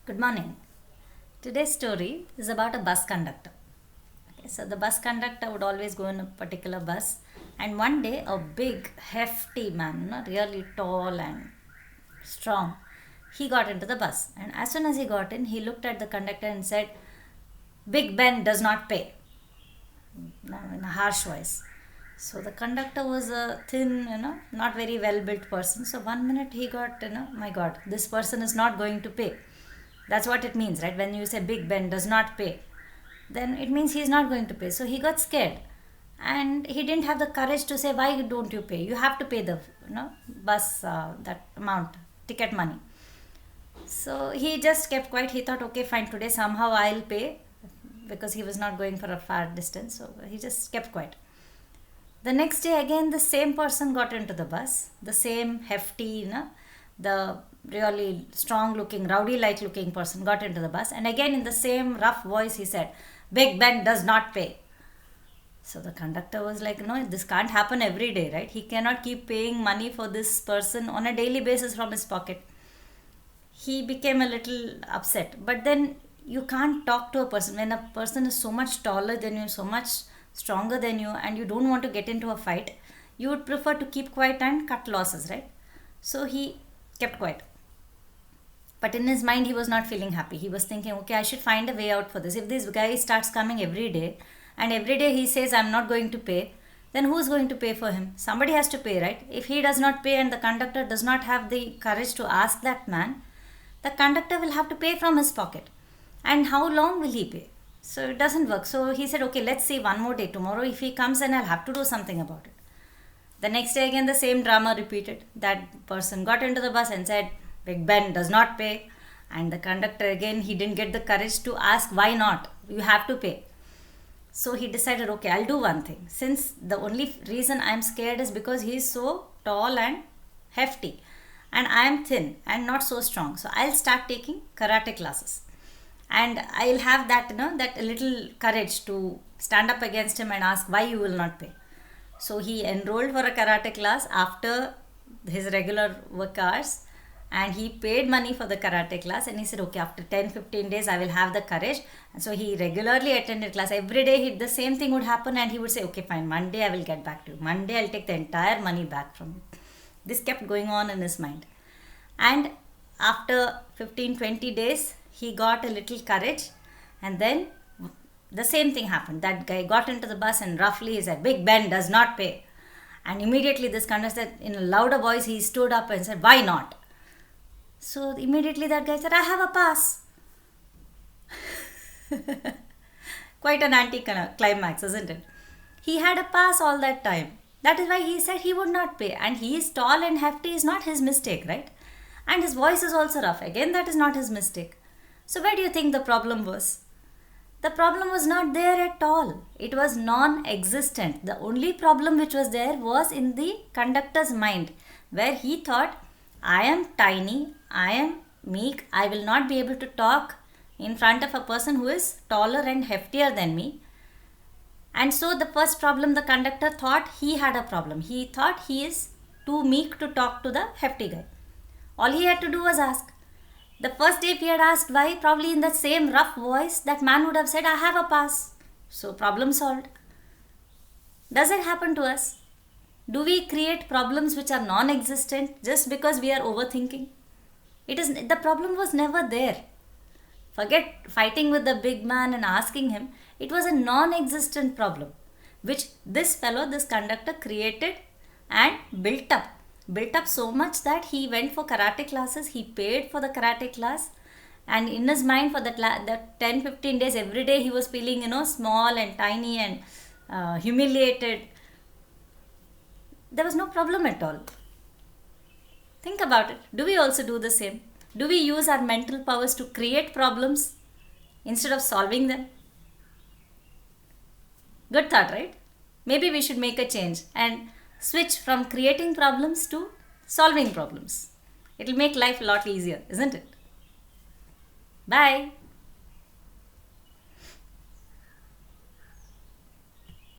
Good morning. Today's story is about a bus conductor. Okay, so the bus conductor would always go in a particular bus, and one day a big, hefty man, really tall and strong, he got into the bus. And as soon as he got in, he looked at the conductor and said, "Big Ben does not pay," in a harsh voice. So the conductor was a thin, not very well built person. So one minute he got, my God, this person is not going to pay. That's what it means, right? When you say Big Ben does not pay, then it means he's not going to pay. So he got scared, and he didn't have the courage to say, "Why don't you pay? You have to pay the bus that amount, ticket money." So he just kept quiet. He thought, okay, fine, today somehow I'll pay, because he was not going for a far distance. So he just kept quiet. The next day again the same person got into the bus, the same hefty, the really strong looking, rowdy like looking person got into the bus, and again in the same rough voice he said, "Big Ben does not pay." So the conductor was like, no, this can't happen every day, right? He cannot keep paying money for this person on a daily basis from his pocket. He became a little upset. But then you can't talk to a person when a person is so much taller than you, so much stronger than you, and you don't want to get into a fight. You would prefer to keep quiet and cut losses, right? So he kept quiet. But in his mind, he was not feeling happy. He was thinking, okay, I should find a way out for this. If this guy starts coming every day, and every day he says, "I'm not going to pay," then who's going to pay for him? Somebody has to pay, right? If he does not pay and the conductor does not have the courage to ask that man, the conductor will have to pay from his pocket. And how long will he pay? So it doesn't work. So he said, okay, let's see one more day. Tomorrow, if he comes, then I'll have to do something about it. The next day, again, the same drama repeated. That person got into the bus and said, "Big Ben does not pay." And the conductor, again, he didn't get the courage to ask, "Why not? You have to pay." So he decided, okay, I'll do one thing. Since the only reason I'm scared is because he's so tall and hefty, and I am thin and not so strong. So I'll start taking karate classes. And I'll have that, that little courage to stand up against him and ask why you will not pay. So he enrolled for a karate class after his regular work hours, and he paid money for the karate class, and he said, okay, after 10-15 days I will have the courage. And so he regularly attended class. Every day the same thing would happen, and he would say, okay, fine, Monday I will get back to you. Monday I'll take the entire money back from you. This kept going on in his mind. And after 15-20 days he got a little courage, and then the same thing happened. That guy got into the bus and roughly he said, "Big Ben does not pay." And immediately this conductor, in a louder voice, he stood up and said, "Why not?" So immediately that guy said, "I have a pass." Quite an anti-climax, isn't it? He had a pass all that time. That is why he said he would not pay. And he is tall and hefty is not his mistake, right? And his voice is also rough. Again, that is not his mistake. So where do you think the problem was? The problem was not there at all. It was non-existent. The only problem which was there was in the conductor's mind, where he thought, I am tiny, I am meek, I will not be able to talk in front of a person who is taller and heftier than me. And so the first problem, the conductor thought he had a problem. He thought he is too meek to talk to the hefty guy. All he had to do was ask. The first day if he had asked why, probably in the same rough voice, that man would have said, "I have a pass." So problem solved. Does it happen to us? Do we create problems which are non-existent just because we are overthinking? The problem was never there. Forget fighting with the big man and asking him. It was a non-existent problem, which this fellow, this conductor, created and built up. Built up so much that he went for karate classes. He paid for the karate class, and in his mind for that 10-15 days, every day he was feeling, small and tiny and humiliated. There was no problem at all. Think about it. Do we also do the same? Do we use our mental powers to create problems instead of solving them? Good thought, right? Maybe we should make a change and switch from creating problems to solving problems. It will make life a lot easier, isn't it? Bye.